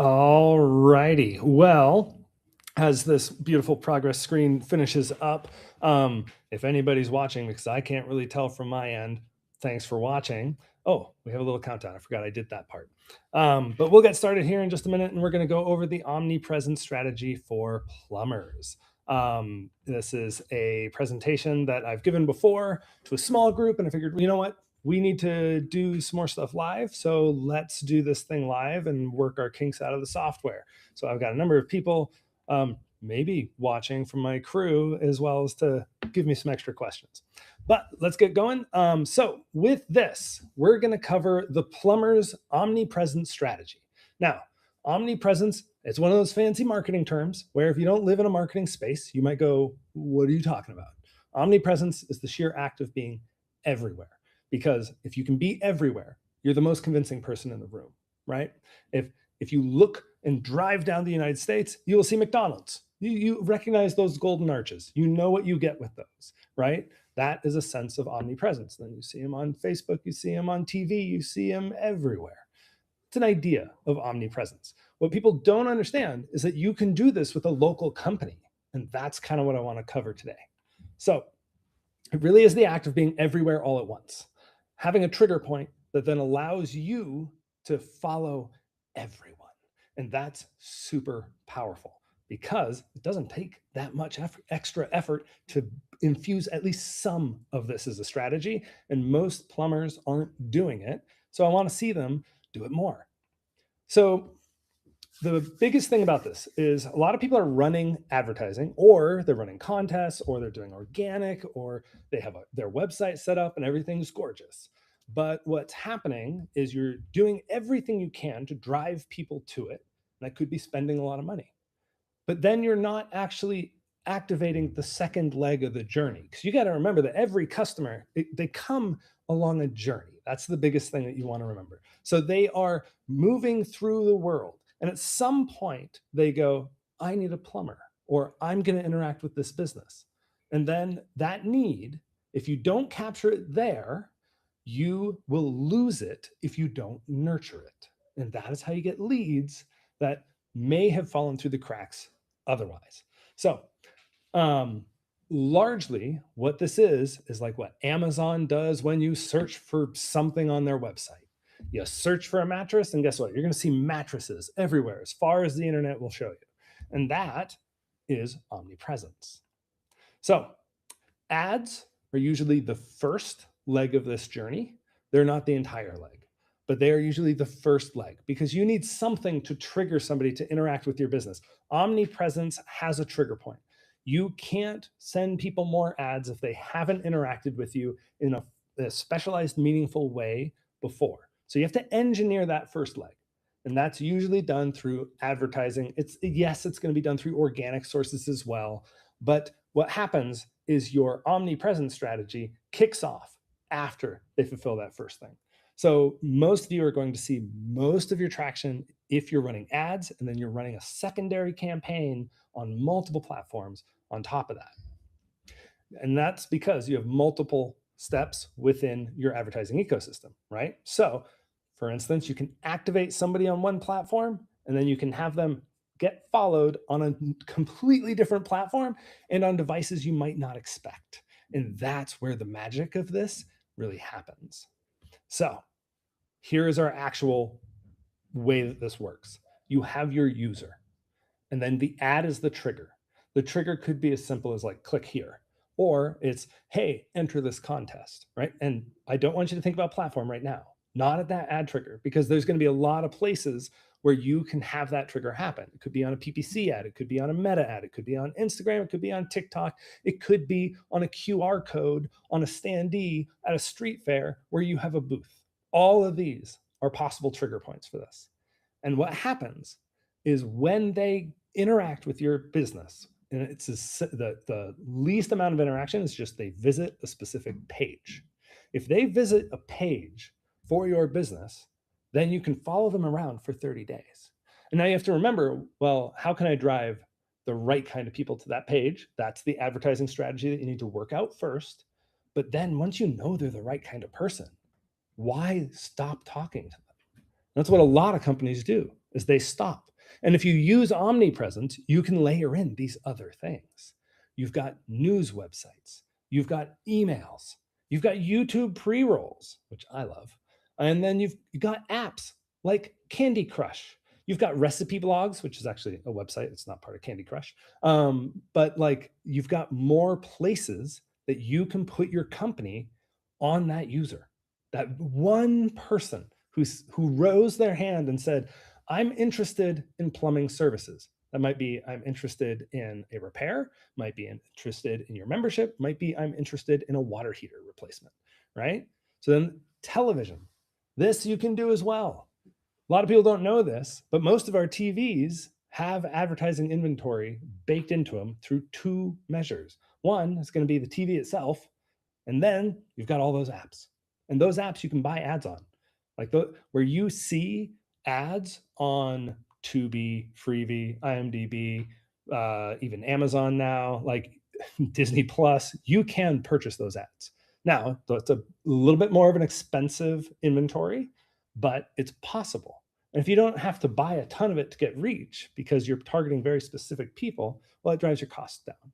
All righty. Well, as this beautiful progress screen finishes up, if anybody's watching, because I can't really tell from my end, thanks for watching. Oh, we have a little countdown. I forgot I did that part. But we'll get started here in just a minute, and we're going to go over the omnipresence strategy for plumbers. This is a presentation that I've given before to a small group, and I figured, you know what? We need to do some more stuff live. So let's do this thing live and work our kinks out of the software. So I've got a number of people maybe watching from my crew as well as to give me some extra questions. But let's get going. So with this, we're going to cover the plumber's omnipresence strategy. Now, omnipresence, it's one of those fancy marketing terms where if you don't live in a marketing space, you might go, what are you talking about? Omnipresence is the sheer act of being everywhere. Because if you can be everywhere, you're the most convincing person in the room, right? If you look and drive down the United States, you will see McDonald's. You recognize those golden arches. You know what you get with those, right? That is a sense of omnipresence. Then you see them on Facebook, you see them on TV, you see them everywhere. It's an idea of omnipresence. What people don't understand is that you can do this with a local company. And that's kind of what I want to cover today. So it really is the act of being everywhere all at once, having a trigger point that then allows you to follow everyone. And that's super powerful because it doesn't take that much extra effort to infuse at least some of this as a strategy. And most plumbers aren't doing it. So I want to see them do it more. So the biggest thing about this is a lot of people are running advertising, or they're running contests, or they're doing organic, or they have their website set up and everything's gorgeous. But what's happening is you're doing everything you can to drive people to it. And that could be spending a lot of money. But then you're not actually activating the second leg of the journey. Because you got to remember that every customer, they come along a journey. That's the biggest thing that you want to remember. So they are moving through the world. And at some point, they go, I need a plumber, or I'm going to interact with this business. And then that need, if you don't capture it there, you will lose it if you don't nurture it. And that is how you get leads that may have fallen through the cracks otherwise. So, largely what this is like what Amazon does when you search for something on their website. You search for a mattress, and guess what? You're going to see mattresses everywhere as far as the internet will show you. And that is omnipresence. So, ads are usually the first leg of this journey. They're not the entire leg, but they are usually the first leg because you need something to trigger somebody to interact with your business. Omnipresence has a trigger point. You can't send people more ads if they haven't interacted with you in a specialized, meaningful way before. So you have to engineer that first leg. And that's usually done through advertising. It's going to be done through organic sources as well. But what happens is your omnipresence strategy kicks off after they fulfill that first thing. So most of you are going to see most of your traction if you're running ads, and then you're running a secondary campaign on multiple platforms on top of that. And that's because you have multiple steps within your advertising ecosystem, right? So for instance, you can activate somebody on one platform, and then you can have them get followed on a completely different platform and on devices you might not expect. And that's where the magic of this really happens. So here is our actual way that this works. You have your user, and then the ad is the trigger. The trigger could be as simple as like click here, or it's, hey, enter this contest, right? And I don't want you to think about platform right now, not at that ad trigger, because there's going to be a lot of places where you can have that trigger happen. It could be on a PPC ad, it could be on a meta ad, it could be on Instagram, it could be on TikTok, it could be on a QR code on a standee at a street fair where you have a booth. All of these are possible trigger points for this. And what happens is when they interact with your business, and it's the least amount of interaction is just they visit a specific page. If they visit a page for your business, then you can follow them around for 30 days. And now you have to remember, well, how can I drive the right kind of people to that page? That's the advertising strategy that you need to work out first. But then once you know they're the right kind of person, why stop talking to them? That's what a lot of companies do, is they stop. And if you use Omnipresence, you can layer in these other things. You've got news websites, you've got emails, you've got YouTube pre rolls, which I love. And then you've got apps like Candy Crush. You've got recipe blogs, which is actually a website. It's not part of Candy Crush. But like you've got more places that you can put your company on that user. That one person who rose their hand and said, I'm interested in plumbing services. That might be I'm interested in a repair, might be interested in your membership, might be I'm interested in a water heater replacement, right? So then television, this you can do as well. A lot of people don't know this, but most of our TVs have advertising inventory baked into them through two measures. One is going to be the TV itself, and then you've got all those apps. And those apps you can buy ads on. Like where you see ads on Tubi, Freevee, IMDb, even Amazon now, like Disney Plus, you can purchase those ads. Now, it's a little bit more of an expensive inventory, but it's possible. And if you don't have to buy a ton of it to get reach because you're targeting very specific people, well, it drives your costs down.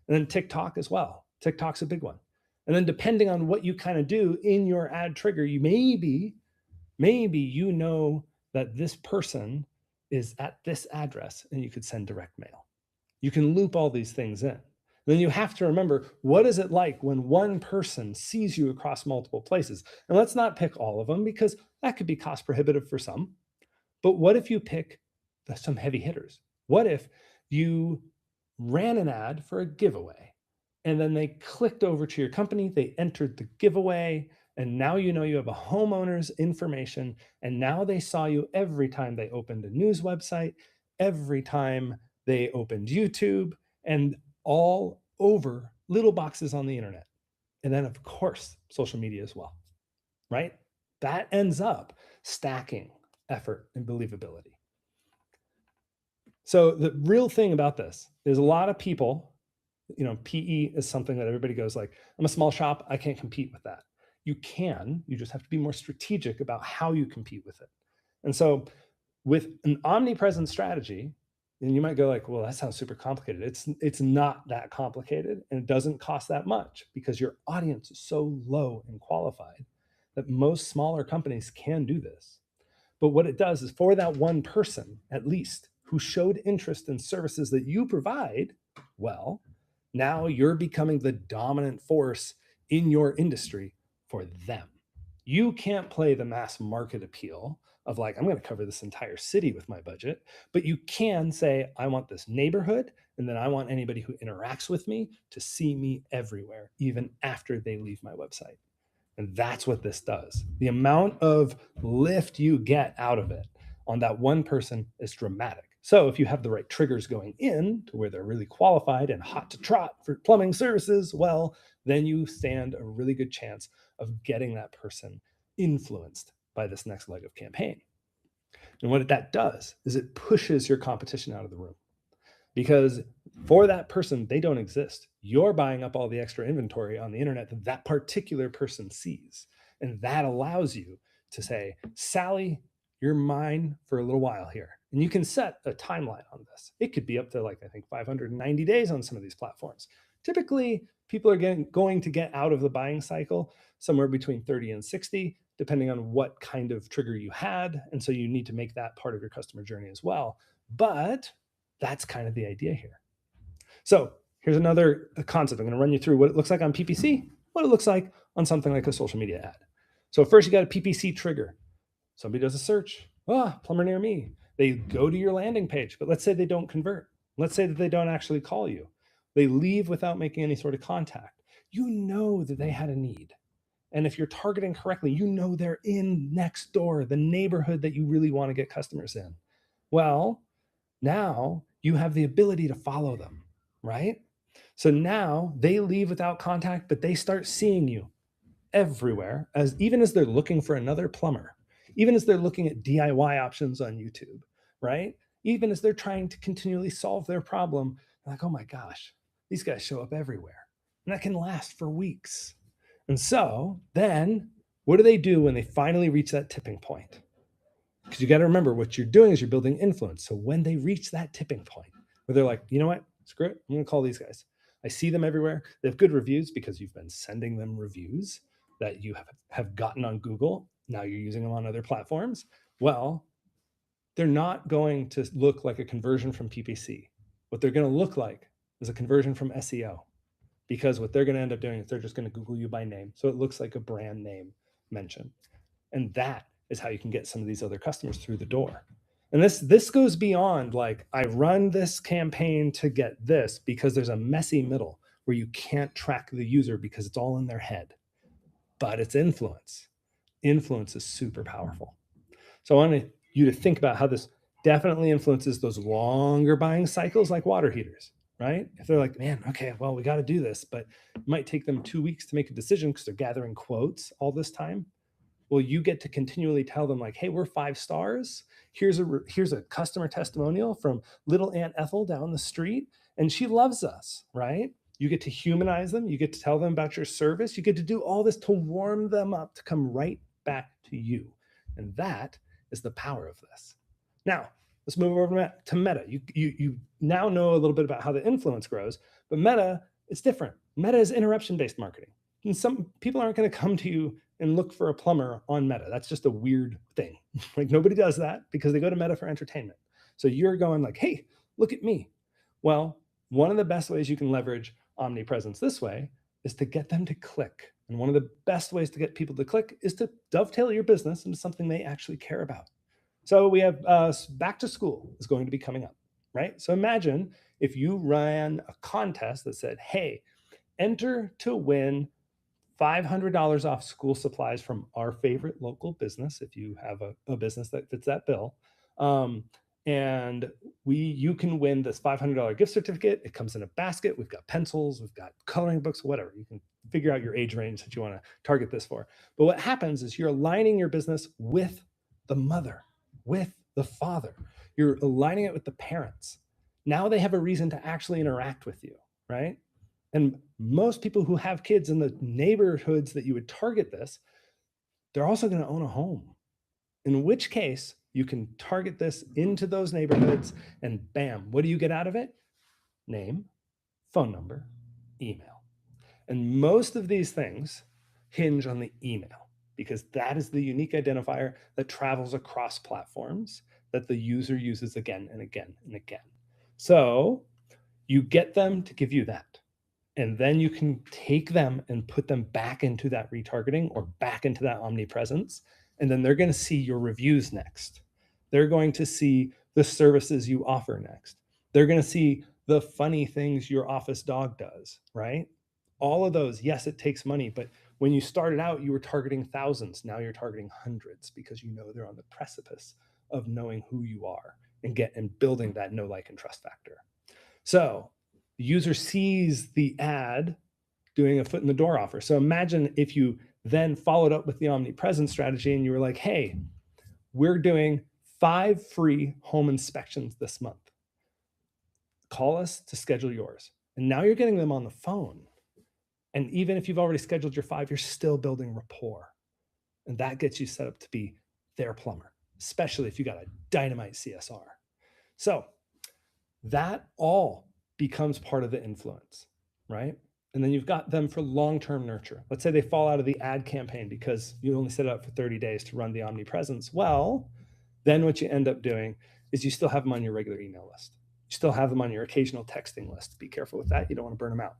And then TikTok as well. TikTok's a big one. And then depending on what you kind of do in your ad trigger, you maybe you know that this person is at this address and you could send direct mail. You can loop all these things in. Then you have to remember, what is it like when one person sees you across multiple places? And let's not pick all of them because that could be cost prohibitive for some. But what if you pick some heavy hitters? What if you ran an ad for a giveaway and then they clicked over to your company, they entered the giveaway, and now you know you have a homeowner's information, and now they saw you every time they opened a news website, every time they opened YouTube, and all over little boxes on the internet. And then, of course, social media as well, right? That ends up stacking effort and believability. So the real thing about this is a lot of people, PE is something that everybody goes like, I'm a small shop, I can't compete with that. You can, you just have to be more strategic about how you compete with it. And so with an omnipresent strategy, and you might go like, well, that sounds super complicated. It's not that complicated, and it doesn't cost that much because your audience is so low and qualified that most smaller companies can do this. But what it does is for that one person, at least, who showed interest in services that you provide, well, now you're becoming the dominant force in your industry for them. You can't play the mass market appeal of like, I'm going to cover this entire city with my budget, but you can say, I want this neighborhood, and then I want anybody who interacts with me to see me everywhere, even after they leave my website. And that's what this does. The amount of lift you get out of it on that one person is dramatic. So if you have the right triggers going in to where they're really qualified and hot to trot for plumbing services, well, then you stand a really good chance of getting that person influenced by this next leg of campaign. And what that does is it pushes your competition out of the room. Because for that person, they don't exist. You're buying up all the extra inventory on the internet that that particular person sees. And that allows you to say, Sally, you're mine for a little while here. And you can set a timeline on this. It could be up to like, I think 590 days on some of these platforms. Typically, people are going to get out of the buying cycle somewhere between 30 and 60, depending on what kind of trigger you had. And so you need to make that part of your customer journey as well. But that's kind of the idea here. So here's another concept. I'm going to run you through what it looks like on PPC, what it looks like on something like a social media ad. So first you got a PPC trigger. Somebody does a search. Plumber near me. They go to your landing page, but let's say they don't convert. Let's say that they don't actually call you. They leave without making any sort of contact. You know that they had a need. And if you're targeting correctly, you know they're in next door, the neighborhood that you really want to get customers in. Well, now you have the ability to follow them, right? So now they leave without contact, but they start seeing you everywhere, even as they're looking for another plumber, even as they're looking at DIY options on YouTube, right? Even as they're trying to continually solve their problem, they're like, oh my gosh, these guys show up everywhere. And that can last for weeks. And so then what do they do when they finally reach that tipping point? Because you got to remember what you're doing is you're building influence. So when they reach that tipping point where they're like, you know what, screw it, I'm going to call these guys. I see them everywhere. They have good reviews because you've been sending them reviews that you have gotten on Google. Now you're using them on other platforms. Well, they're not going to look like a conversion from PPC. What they're going to look like is a conversion from SEO, because what they're going to end up doing is they're just going to Google you by name. So it looks like a brand name mention. And that is how you can get some of these other customers through the door. And this goes beyond like, I run this campaign to get this, because there's a messy middle where you can't track the user because it's all in their head. But it's influence. Influence is super powerful. So I want you to think about how this definitely influences those longer buying cycles, like water heaters, right? If they're like, man, okay, well, we got to do this, but it might take them 2 weeks to make a decision because they're gathering quotes all this time. Well, you get to continually tell them like, hey, we're 5 stars. Here's a customer testimonial from little Aunt Ethel down the street, and she loves us, right? You get to humanize them. You get to tell them about your service. You get to do all this to warm them up to come right back to you. And that is the power of this. Now, let's move over to Meta. You now know a little bit about how the influence grows, but Meta, it's different. Meta is interruption-based marketing. And some people aren't going to come to you and look for a plumber on Meta. That's just a weird thing. Like, nobody does that because they go to Meta for entertainment. So you're going like, hey, look at me. Well, one of the best ways you can leverage Omnipresence this way is to get them to click. And one of the best ways to get people to click is to dovetail your business into something they actually care about. So we have back to school is going to be coming up, right? So imagine if you ran a contest that said, hey, enter to win $500 off school supplies from our favorite local business, if you have a business that fits that bill. And you can win this $500 gift certificate. It comes in a basket. We've got pencils, we've got coloring books, whatever. You can figure out your age range that you want to target this for. But what happens is you're aligning your business with the mother, with the father. You're aligning it with the parents. Now they have a reason to actually interact with you, right? And most people who have kids in the neighborhoods that you would target this, they're also going to own a home. In which case, you can target this into those neighborhoods, and bam, what do you get out of it? Name, phone number, email. And most of these things hinge on the email, because that is the unique identifier that travels across platforms that the user uses again and again and again. So you get them to give you that. And then you can take them and put them back into that retargeting or back into that omnipresence. And then they're going to see your reviews next. They're going to see the services you offer next. They're going to see the funny things your office dog does, right? All of those, yes, it takes money, but when you started out, you were targeting thousands. Now you're targeting hundreds, because you know they're on the precipice of knowing who you are and building that know, like, and trust factor. So the user sees the ad doing a foot in the door offer. So imagine if you then followed up with the omnipresence strategy and you were like, hey, we're doing 5 free home inspections this month. Call us to schedule yours. And now you're getting them on the phone. And even if you've already scheduled your 5, you're still building rapport. And that gets you set up to be their plumber, especially if you got a dynamite CSR. So that all becomes part of the influence, right? And then you've got them for long-term nurture. Let's say they fall out of the ad campaign because you only set it up for 30 days to run the omnipresence. Well, then what you end up doing is you still have them on your regular email list. You still have them on your occasional texting list. Be careful with that. You don't want to burn them out.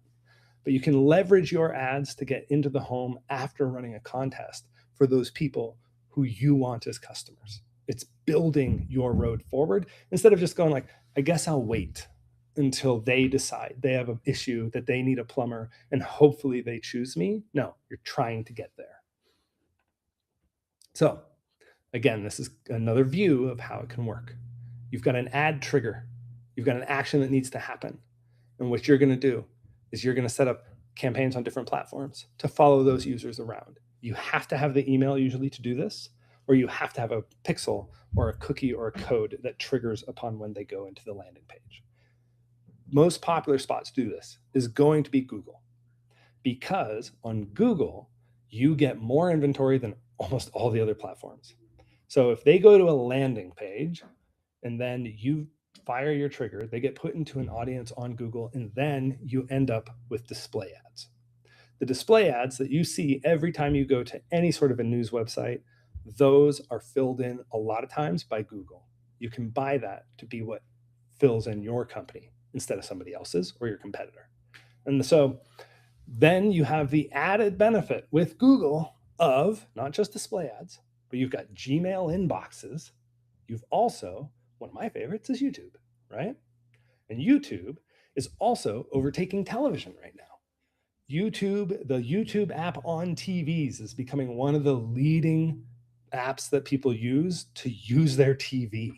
But you can leverage your ads to get into the home after running a contest for those people who you want as customers. It's building your road forward instead of just going like, I guess I'll wait until they decide they have an issue that they need a plumber and hopefully they choose me. No, you're trying to get there. So again, this is another view of how it can work. You've got an ad trigger. You've got an action that needs to happen. And what you're going to do is you're going to set up campaigns on different platforms to follow those users around. You have to have the email usually to do this, or you have to have a pixel or a cookie or a code that triggers upon when they go into the landing page. Most popular spots do this is going to be Google, because on Google, you get more inventory than almost all the other platforms. So if they go to a landing page and then you fire your trigger, they get put into an audience on Google, and then you end up with display ads. The display ads that you see every time you go to any sort of a news website, those are filled in a lot of times by Google. You can buy that to be what fills in your company instead of somebody else's or your competitor. And so then you have the added benefit with Google of not just display ads, but you've got Gmail inboxes. You've also, one of my favorites is YouTube, right? And YouTube is also overtaking television right now. YouTube, the YouTube app on TVs is becoming one of the leading apps that people use to use their TV.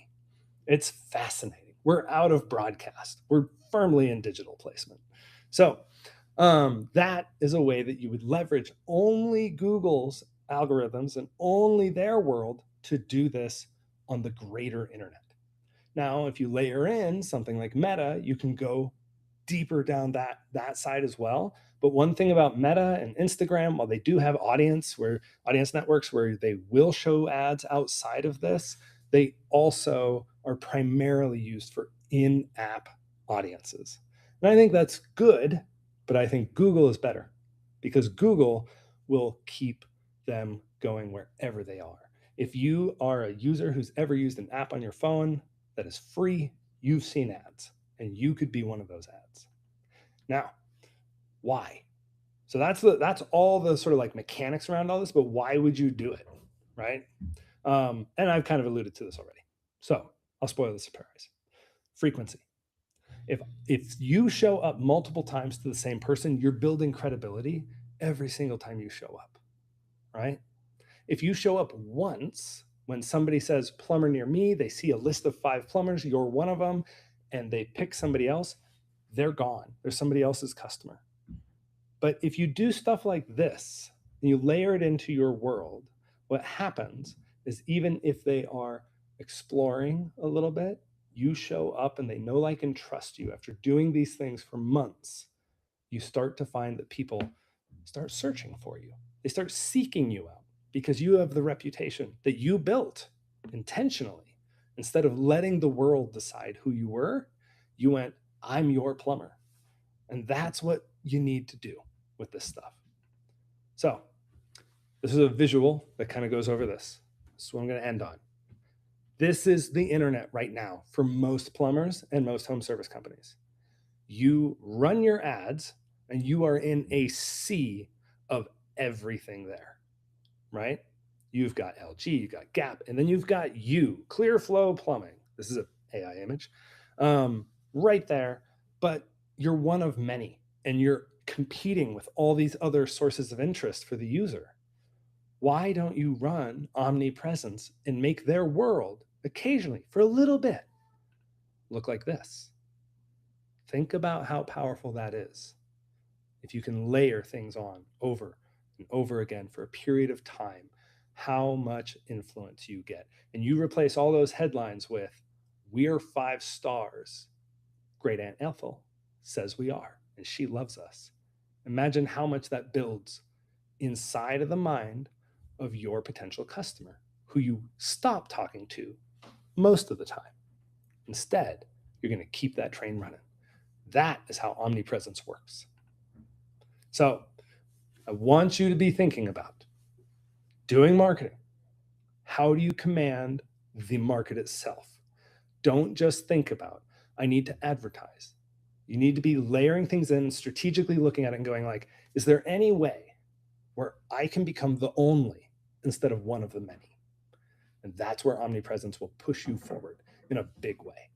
It's fascinating. We're out of broadcast. We're firmly in digital placement. So that is a way that you would leverage only Google's algorithms and only their world to do this on the greater internet. Now, if you layer in something like Meta, you can go deeper down that side as well. But one thing about Meta and Instagram, while they do have audience networks where they will show ads outside of this, they also are primarily used for in-app audiences. And I think that's good, but I think Google is better because Google will keep them going wherever they are. If you are a user who's ever used an app on your phone that is free, you've seen ads, and you could be one of those ads. Now, why? So that's all the sort of like mechanics around all this, but why would you do it, right? And I've kind of alluded to this already. So I'll spoil the surprise. Frequency. If you show up multiple times to the same person, you're building credibility every single time you show up, right? If you show up once, when somebody says plumber near me, they see a list of 5 plumbers, you're one of them, and they pick somebody else, they're gone. They're somebody else's customer. But if you do stuff like this, and you layer it into your world, what happens is even if they are exploring a little bit, you show up and they know, like, and trust you. After doing these things for months, you start to find that people start searching for you. They start seeking you out because you have the reputation that you built intentionally. Instead of letting the world decide who you were, you went, I'm your plumber. And that's what you need to do with this stuff. So this is a visual that kind of goes over this. This is what I'm going to end on. This is the internet right now for most plumbers and most home service companies. You run your ads and you are in a sea of everything there, right? You've got LG, you've got Gap, and then you've got you, Clearflow Plumbing. This is an AI image right there, but you're one of many and you're competing with all these other sources of interest for the user. Why don't you run Omnipresence and make their world occasionally, for a little bit, look like this? Think about how powerful that is. If you can layer things on over and over again for a period of time, how much influence you get. And you replace all those headlines with, we're 5 stars. Great Aunt Ethel says we are, and she loves us. Imagine how much that builds inside of the mind of your potential customer, who you stop talking to most of the time. Instead, you're going to keep that train running. That is how Omnipresence works. So I want you to be thinking about doing marketing. How do you command the market itself? Don't just think about, I need to advertise. You need to be layering things in, strategically looking at it and going like, is there any way where I can become the only instead of one of the many? And that's where Omnipresence will push you forward in a big way.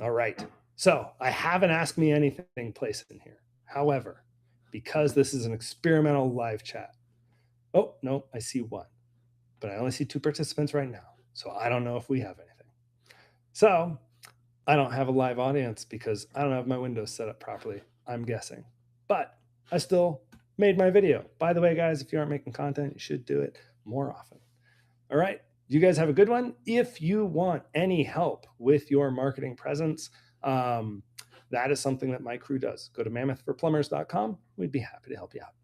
All right. So I have an Ask Me Anything place in here. However, because this is an experimental live chat, oh, no, I see one, but I only see 2 participants right now. So I don't know if we have anything. So I don't have a live audience because I don't have my windows set up properly, I'm guessing. But I still made my video. By the way, guys, if you aren't making content, you should do it more often. All right. You guys have a good one. If you want any help with your marketing presence, that is something that my crew does. Go to mammothforplumbers.com. We'd be happy to help you out.